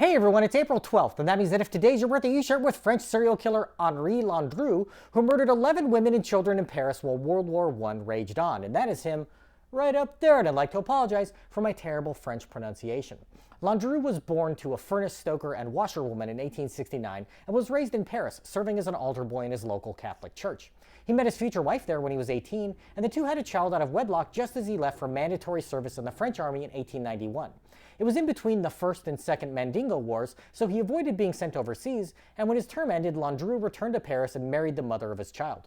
Hey everyone, it's April 12th, and that means that if today's your birthday, you share it with French serial killer Henri Landru, who murdered 11 women and children in Paris while World War I raged on. And that is him right up there, and I'd like to apologize for my terrible French pronunciation. Landru was born to a furnace stoker and washerwoman in 1869 and was raised in Paris, serving as an altar boy in his local Catholic church. He met his future wife there when he was 18, and the two had a child out of wedlock just as he left for mandatory service in the French army in 1891. It was in between the First and Second Mandingo Wars, so he avoided being sent overseas, and when his term ended, Landru returned to Paris and married the mother of his child.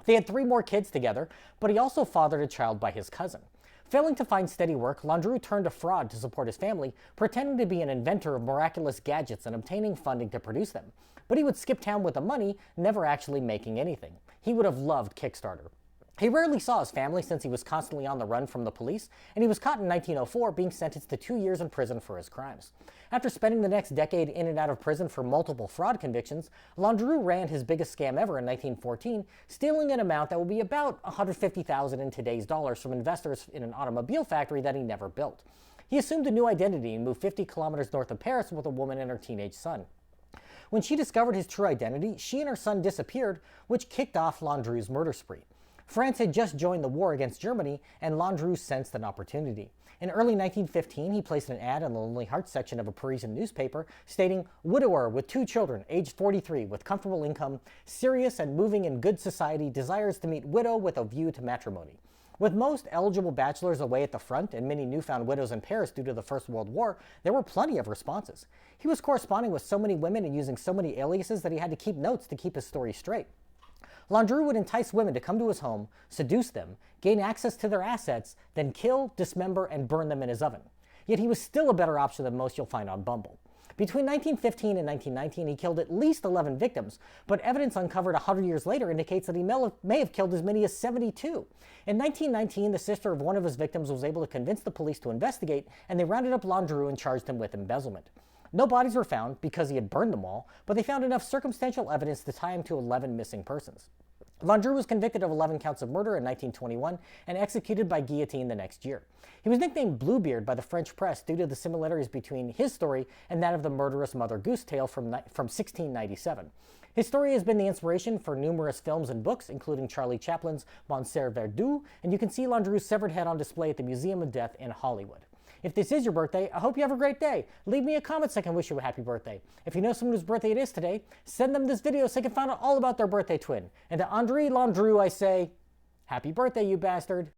They had 3 more kids together, but he also fathered a child by his cousin. Failing to find steady work, Landru turned to fraud to support his family, pretending to be an inventor of miraculous gadgets and obtaining funding to produce them. But he would skip town with the money, never actually making anything. He would have loved Kickstarter. He rarely saw his family since he was constantly on the run from the police, and he was caught in 1904 being sentenced to 2 years in prison for his crimes. After spending the next decade in and out of prison for multiple fraud convictions, Landru ran his biggest scam ever in 1914, stealing an amount that would be about $150,000 in today's dollars from investors in an automobile factory that he never built. He assumed a new identity and moved 50 kilometers north of Paris with a woman and her teenage son. When she discovered his true identity, she and her son disappeared, which kicked off Landru's murder spree. France had just joined the war against Germany, and Landru sensed an opportunity. In early 1915, he placed an ad in the Lonely Hearts section of a Parisian newspaper stating, "Widower with 2 children, aged 43, with comfortable income, serious and moving in good society, desires to meet widow with a view to matrimony." With most eligible bachelors away at the front and many newfound widows in Paris due to the First World War, there were plenty of responses. He was corresponding with so many women and using so many aliases that he had to keep notes to keep his story straight. Landru would entice women to come to his home, seduce them, gain access to their assets, then kill, dismember, and burn them in his oven. Yet he was still a better option than most you'll find on Bumble. Between 1915 and 1919, he killed at least 11 victims, but evidence uncovered 100 years later indicates that he may have killed as many as 72. In 1919, the sister of one of his victims was able to convince the police to investigate, and they rounded up Landru and charged him with embezzlement. No bodies were found because he had burned them all, but they found enough circumstantial evidence to tie him to 11 missing persons. Landru was convicted of 11 counts of murder in 1921 and executed by guillotine the next year. He was nicknamed Bluebeard by the French press due to the similarities between his story and that of the murderous Mother Goose tale from 1697. His story has been the inspiration for numerous films and books, including Charlie Chaplin's Monsieur Verdoux, and you can see Landru's severed head on display at the Museum of Death in Hollywood. If this is your birthday, I hope you have a great day. Leave me a comment so I can wish you a happy birthday. If you know someone whose birthday it is today, send them this video so they can find out all about their birthday twin. And to Henri Landru, I say, happy birthday, you bastard.